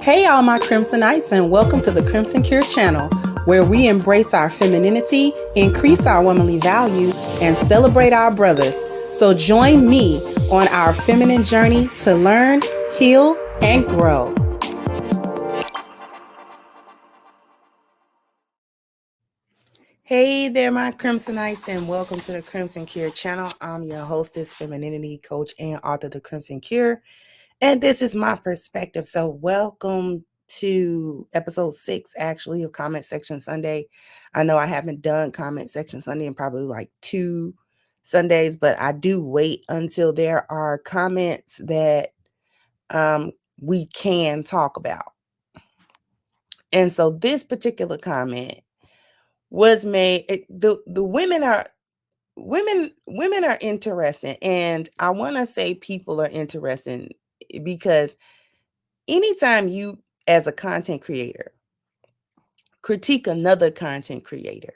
Hey, all my Crimsonites, and welcome to the Crimson Cure channel, where we embrace our femininity, increase our womanly values, and celebrate our brothers. So join me on our feminine journey to learn, heal, and grow. Hey there, my Crimsonites, and welcome to the Crimson Cure channel. I'm your hostess, femininity coach, and author of the Crimson Cure. And this is my perspective. So welcome to episode 6, actually, of Comment Section Sunday. I know I haven't done Comment Section Sunday in probably like 2 Sundays, but I do wait until there are comments that we can talk about. And so this particular comment was made. The women are interesting, and I want to say people are interesting because anytime you, as a content creator, critique another content creator,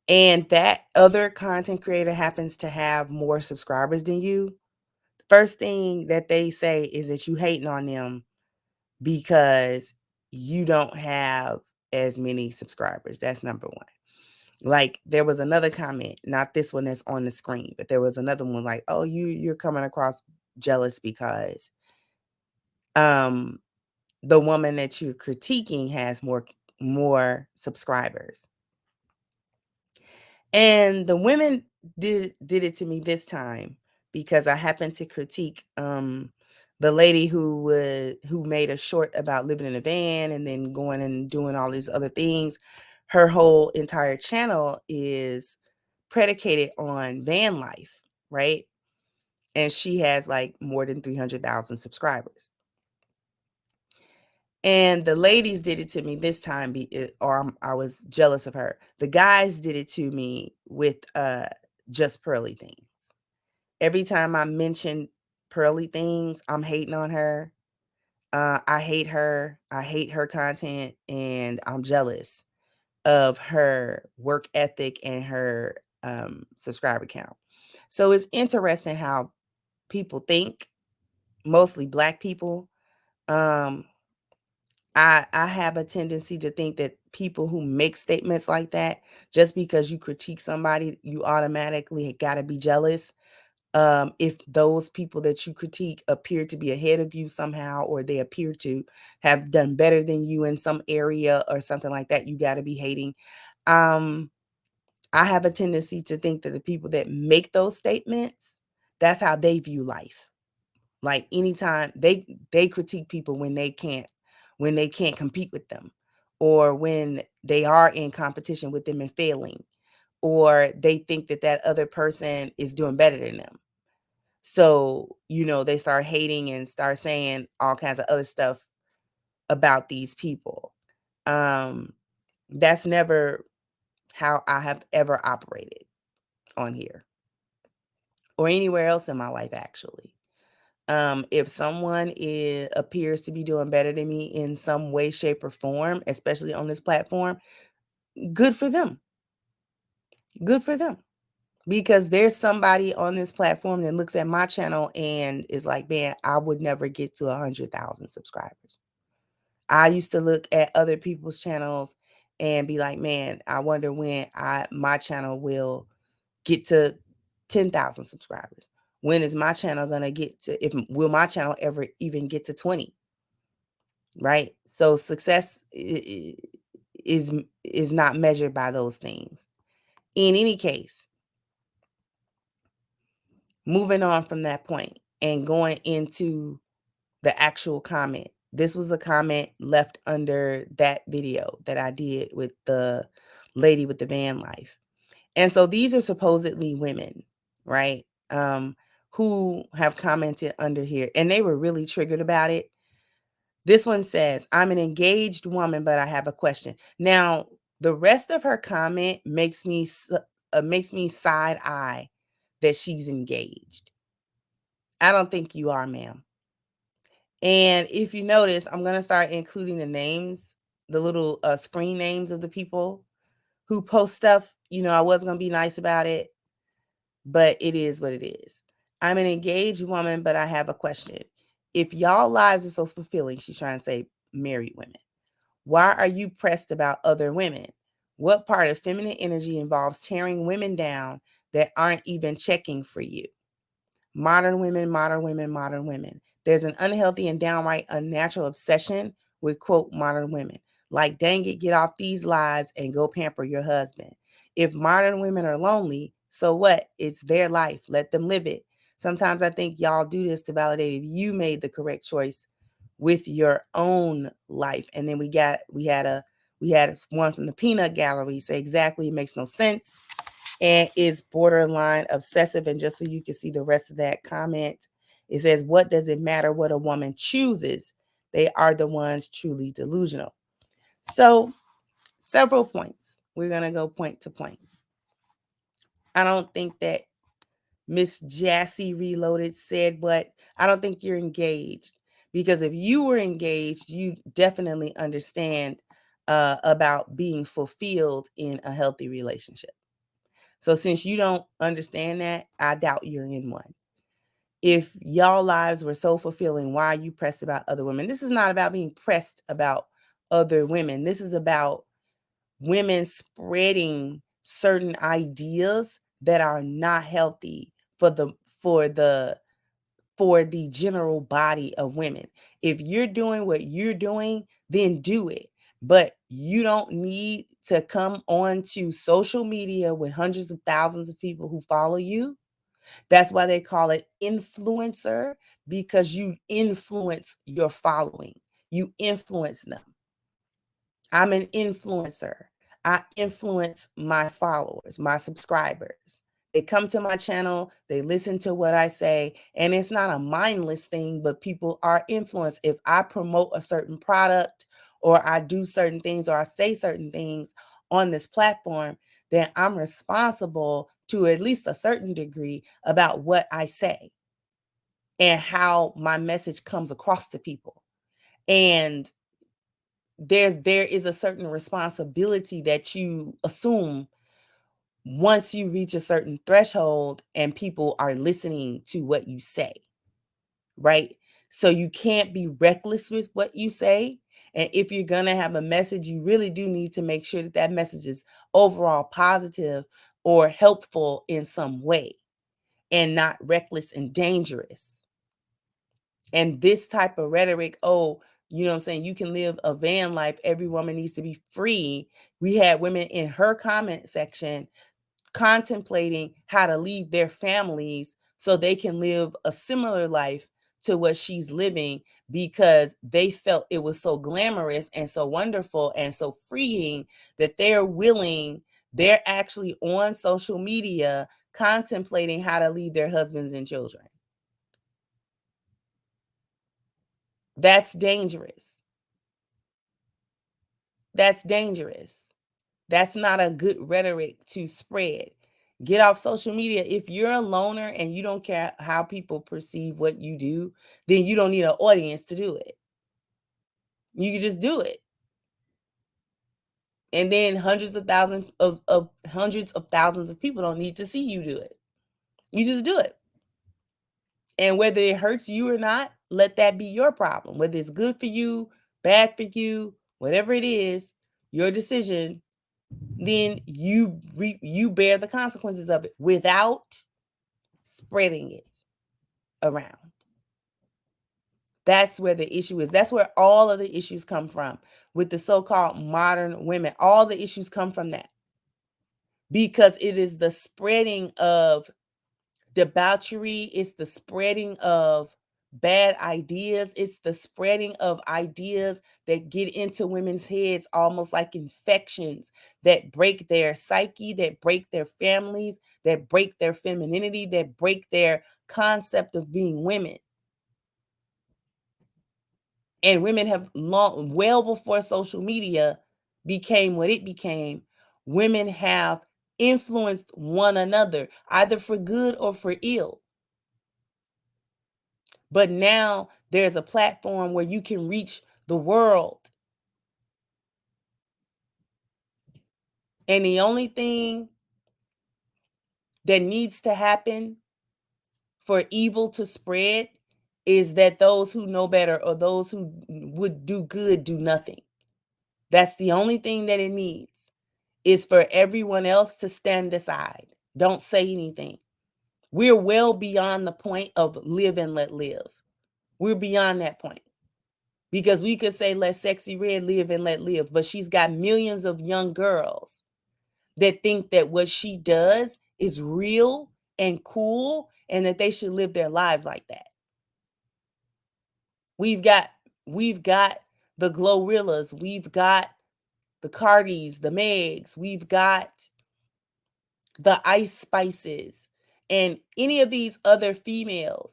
and that other content creator happens to have more subscribers than you, the first thing that they say is that you hating on them because you don't have as many subscribers. That's number one. Like, there was another comment, not this one that's on the screen, but there was another one like, oh, you're coming across jealous because the woman that you're critiquing has more subscribers. And the women did it to me this time because I happened to critique the lady who made a short about living in a van and then going and doing all these other things. Her whole entire channel is predicated on van life, right? And she has like more than 300,000 subscribers. And the ladies did it to me this time, I was jealous of her. The guys did it to me with just pearly things. Every time I mention pearly things, I'm hating on her. I hate her. I hate her content, and I'm jealous of her work ethic and her subscriber count. So it's interesting how people think, mostly Black people. I have a tendency to think that people who make statements like that, just because you critique somebody, you automatically got to be jealous. If those people that you critique appear to be ahead of you somehow, or they appear to have done better than you in some area or something like that, you got to be hating. I have a tendency to think that the people that make those statements, that's how they view life. Like, anytime they critique people when they can't compete with them, or when they are in competition with them and failing, or they think that other person is doing better than them. So, they start hating and start saying all kinds of other stuff about these people. That's never how I have ever operated on here or anywhere else in my life, actually. If someone appears to be doing better than me in some way, shape, or form, especially on this platform, good for them. Good for them. Because there's somebody on this platform that looks at my channel and is like, man, I would never get to 100,000 subscribers. I used to look at other people's channels and be like, man, I wonder when my channel will get to 10,000 subscribers. When is my channel going to get to, will my channel ever even get to 20? Right? So success is not measured by those things. In any case, moving on from that point and going into the actual comment. This was a comment left under that video that I did with the lady with the van life. And so these are supposedly women, right? Who have commented under here, and they were really triggered about it. This one says, I'm an engaged woman, but I have a question. Now, the rest of her comment makes me side eye that she's engaged. I don't think you are, ma'am. And if you notice, I'm going to start including the names, the little screen names of the people who post stuff. I was going to be nice about it, but it is what it is. I'm an engaged woman, but I have a question. if y'all lives are so fulfilling, she's trying to say married women, why are you pressed about other women? What part of feminine energy involves tearing women down that aren't even checking for you? Modern women, modern women, modern women. There's an unhealthy and downright unnatural obsession with, quote, modern women. Like, dang it, get off these lives and go pamper your husband. If modern women are lonely, so what? It's their life. Let them live it. Sometimes I think y'all do this to validate if you made the correct choice with your own life. And then we had one from the peanut gallery say exactly, it makes no sense and is borderline obsessive. And just so you can see the rest of that comment, it says, what does it matter what a woman chooses? They are the ones truly delusional. So several points. We're going to go point to point. I don't think that Miss Jassy Reloaded said what, I don't think you're engaged, because if you were engaged, you definitely understand about being fulfilled in a healthy relationship. So since you don't understand that, I doubt you're in one. If y'all lives were so fulfilling, why are you pressed about other women? This is not about being pressed about other women. This is about women spreading certain ideas that are not healthy for the for the for the general body of women. If you're doing what you're doing, then do it. But you don't need to come onto social media with hundreds of thousands of people who follow you. That's why they call it influencer, because you influence your following. You influence them. I'm an influencer. I influence my followers, my subscribers. They come to my channel, they listen to what I say, and it's not a mindless thing, but people are influenced. If I promote a certain product or I do certain things or I say certain things on this platform, then I'm responsible to at least a certain degree about what I say and how my message comes across to people. And there is a certain responsibility that you assume once you reach a certain threshold and people are listening to what you say, right? So you can't be reckless with what you say. And if you're going to have a message, you really do need to make sure that that message is overall positive or helpful in some way and not reckless and dangerous. And this type of rhetoric, oh, you know what I'm saying? You can live a van life. Every woman needs to be free. We had women in her comment section contemplating how to leave their families so they can live a similar life to what she's living, because they felt it was so glamorous and so wonderful and so freeing that they're actually on social media contemplating how to leave their husbands and children. That's dangerous. That's dangerous. That's not a good rhetoric to spread. Get off social media. If you're a loner and you don't care how people perceive what you do, then you don't need an audience to do it. You can just do it. And then hundreds of thousands of people don't need to see you do it. You just do it. And whether it hurts you or not, let that be your problem. Whether it's good for you, bad for you, whatever it is, your decision, then you bear the consequences of it without spreading it around. That's where the issue is. That's where all of the issues come from with the so-called modern women. All the issues come from that, because it is the spreading of debauchery, it's the spreading of bad ideas, it's the spreading of ideas that get into women's heads almost like infections that break their psyche, that break their families, that break their femininity, that break their concept of being women. And women have well before social media became what it became, women have influenced one another, either for good or for ill. But now there's a platform where you can reach the world. And the only thing that needs to happen for evil to spread is that those who know better or those who would do good do nothing. That's the only thing that it needs, is for everyone else to stand aside. Don't say anything. We're well beyond the point of live and let live. We're beyond that point. Because we could say let Sexy Red live and let live, but she's got millions of young girls that think that what she does is real and cool and that they should live their lives like that. We've got the Glorrillas, we've got the Cardis, the Megs, we've got the Ice Spices, and any of these other females,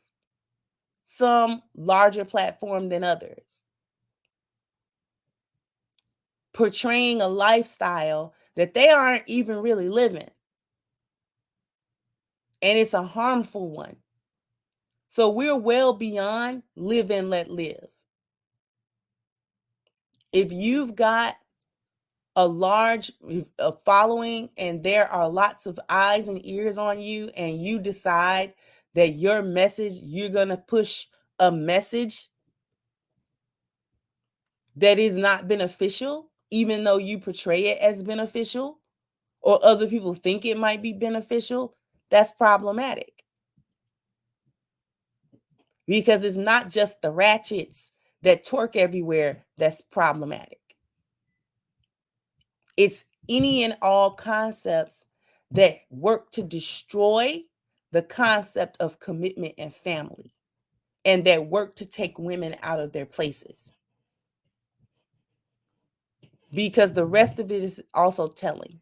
some larger platform than others, portraying a lifestyle that they aren't even really living. And it's a harmful one. So we're well beyond live and let live. If you've got a large following and there are lots of eyes and ears on you, and you decide that your message, you're going to push a message that is not beneficial, even though you portray it as beneficial, or other people think it might be beneficial, that's problematic. Because it's not just the ratchets that twerk everywhere that's problematic. It's any and all concepts that work to destroy the concept of commitment and family, and that work to take women out of their places. Because the rest of it is also telling.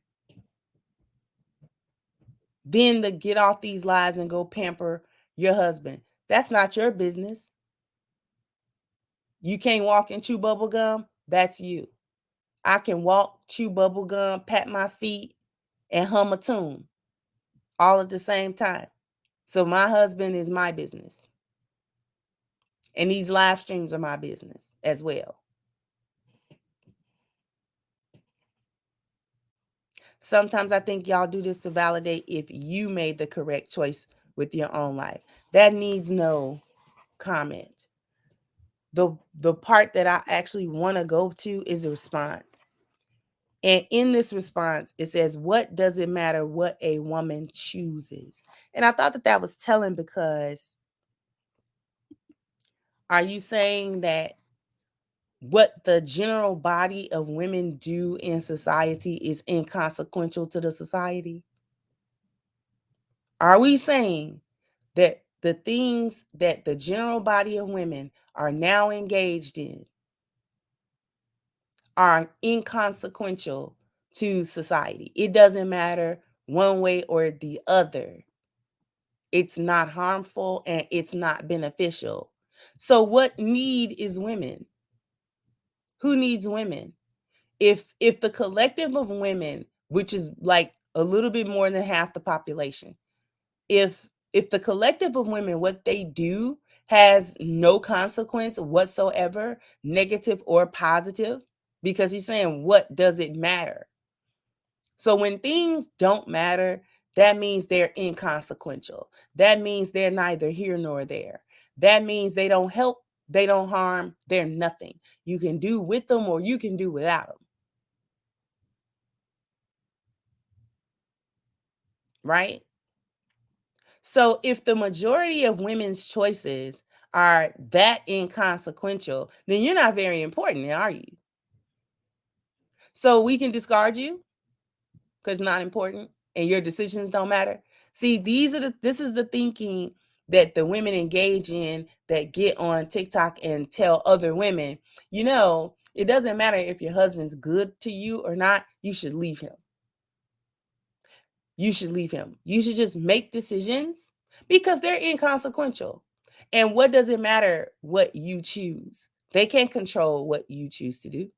Then to get off these lives and go pamper your husband. That's not your business. You can't walk and chew bubble gum. That's you. I can walk, chew bubble gum, pat my feet, and hum a tune all at the same time. So my husband is my business. And these live streams are my business as well. Sometimes I think y'all do this to validate if you made the correct choice with your own life. That needs no comment. The part that I actually want to go to is the response. And in this response, it says, what does it matter what a woman chooses? And I thought that that was telling, because are you saying that what the general body of women do in society is inconsequential to the society? Are we saying that the things that the general body of women are now engaged in are inconsequential to society? It doesn't matter one way or the other. It's not harmful and it's not beneficial. So what need is women? Who needs women? If the collective of women, which is like a little bit more than half the population, if the collective of women, what they do has no consequence whatsoever, negative or positive, because he's saying, what does it matter? So when things don't matter, that means they're inconsequential. That means they're neither here nor there. That means they don't help, they don't harm, they're nothing. You can do with them or you can do without them. Right? So if the majority of women's choices are that inconsequential, then you're not very important, are you? So we can discard you because you're not important and your decisions don't matter. See, this is the thinking that the women engage in that get on TikTok and tell other women, it doesn't matter if your husband's good to you or not, you should leave him. You should leave him. You should just make decisions because they're inconsequential. And what does it matter what you choose? They can't control what you choose to do.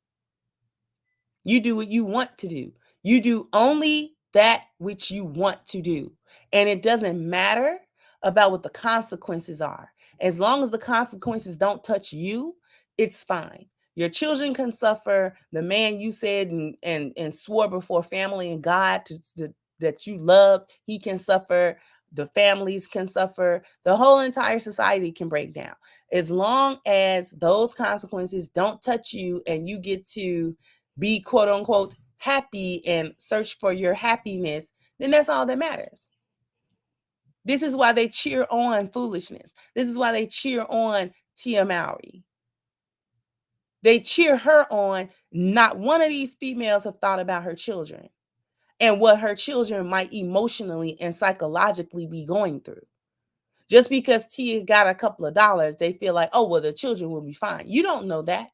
You do what you want to do. You do only that which you want to do. And it doesn't matter about what the consequences are. As long as the consequences don't touch you, it's fine. Your children can suffer. The man you said and swore before family and God that you loved, he can suffer. the families can suffer, the whole entire society can break down. As long as those consequences don't touch you and you get to be quote unquote happy and search for your happiness, then that's all that matters. This is why they cheer on foolishness. This is why they cheer on Tia Mowry. They cheer her on. Not one of these females have thought about her children and what her children might emotionally and psychologically be going through. Just because Tia got a couple of dollars, they feel like, oh, well, the children will be fine. You don't know that.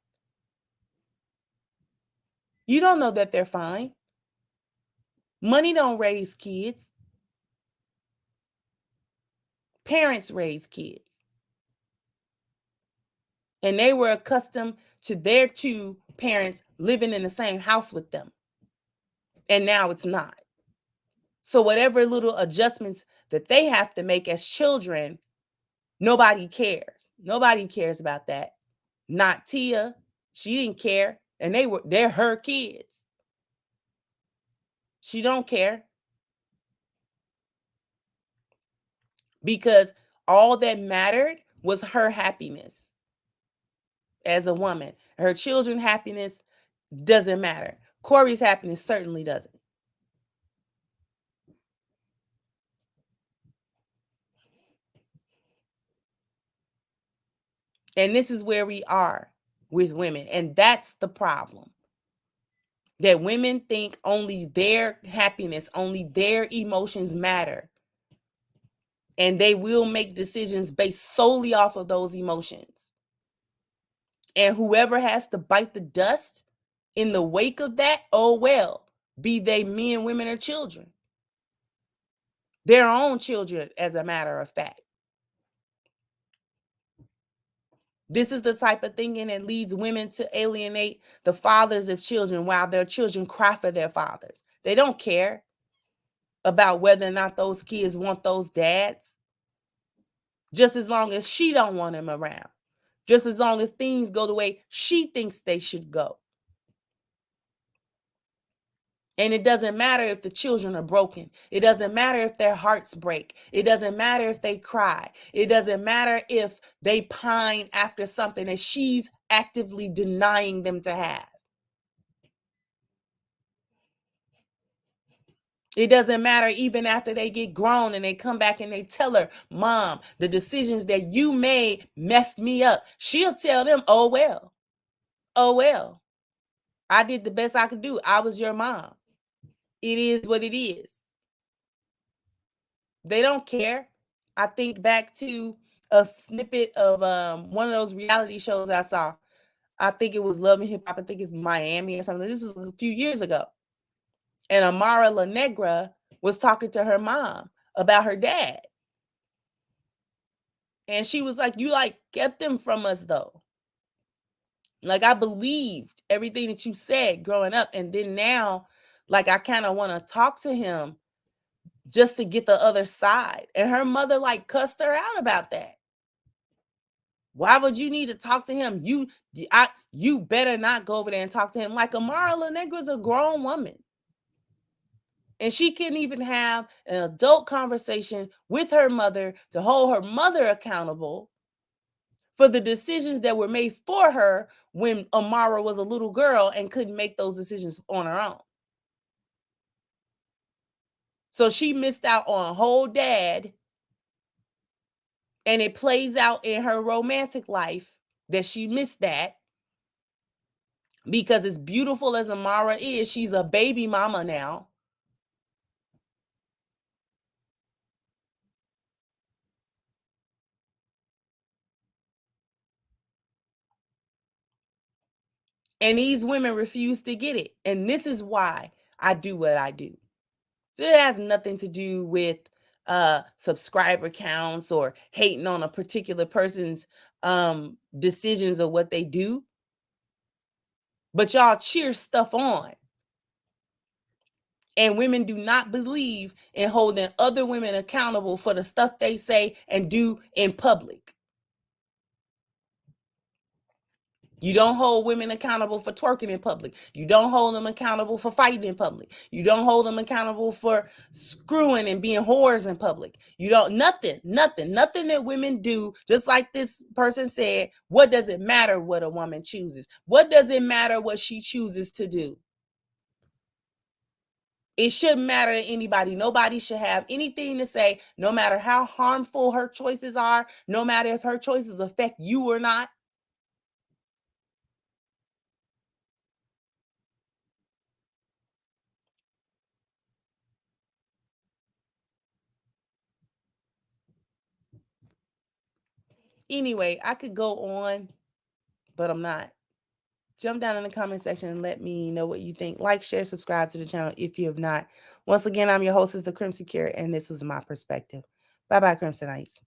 You don't know that they're fine. Money don't raise kids. Parents raise kids. And they were accustomed to their two parents living in the same house with them. And now it's not. So whatever little adjustments that they have to make as children, nobody cares. Nobody cares about that. Not Tia. She didn't care. And they're her kids. She don't care. Because all that mattered was her happiness as a woman. Her children's happiness doesn't matter. Corey's happiness certainly doesn't. And this is where we are with women. And that's the problem. That women think only their happiness, only their emotions matter. And they will make decisions based solely off of those emotions. And whoever has to bite the dust in the wake of that, oh well, be they men, women, or children. Their own children, as a matter of fact. This is the type of thinking that leads women to alienate the fathers of children while their children cry for their fathers. They don't care about whether or not those kids want those dads, just as long as she don't want them around, just as long as things go the way she thinks they should go. And it doesn't matter if the children are broken. It doesn't matter if their hearts break. It doesn't matter if they cry. It doesn't matter if they pine after something that she's actively denying them to have. It doesn't matter even after they get grown and they come back and they tell her, Mom, the decisions that you made messed me up. She'll tell them, oh, well. Oh, well. I did the best I could do. I was your mom. It is what it is. They don't care. I think back to a snippet of one of those reality shows I saw. I think it was Love and Hip Hop. I think it's Miami or something. This was a few years ago. And Amara La Negra was talking to her mom about her dad. And she was like, you like kept them from us though. Like I believed everything that you said growing up. And then now, like I kind of want to talk to him just to get the other side. And her mother like cussed her out about that. Why would you need to talk to him? You better not go over there and talk to him. Like Amara La Negra's a grown woman. And she couldn't even have an adult conversation with her mother to hold her mother accountable for the decisions that were made for her when Amara was a little girl and couldn't make those decisions on her own. So she missed out on a whole dad. And it plays out in her romantic life that she missed that. Because as beautiful as Amara is, she's a baby mama now. And these women refuse to get it. And this is why I do what I do. So it has nothing to do with subscriber counts or hating on a particular person's decisions of what they do. But y'all cheer stuff on. And women do not believe in holding other women accountable for the stuff they say and do in public. You don't hold women accountable for twerking in public. You don't hold them accountable for fighting in public. You don't hold them accountable for screwing and being whores in public. You don't, nothing that women do. Just like this person said, what does it matter what a woman chooses? What does it matter what she chooses to do? It shouldn't matter to anybody. Nobody should have anything to say, no matter how harmful her choices are, no matter if her choices affect you or not. Anyway, I could go on, but I'm not. Jump down in the comment section and let me know what you think. Like, share, subscribe to the channel if you have not. Once again, I'm your hostess, the Crimson Cure, and this was my perspective. Bye-bye, Crimsonites.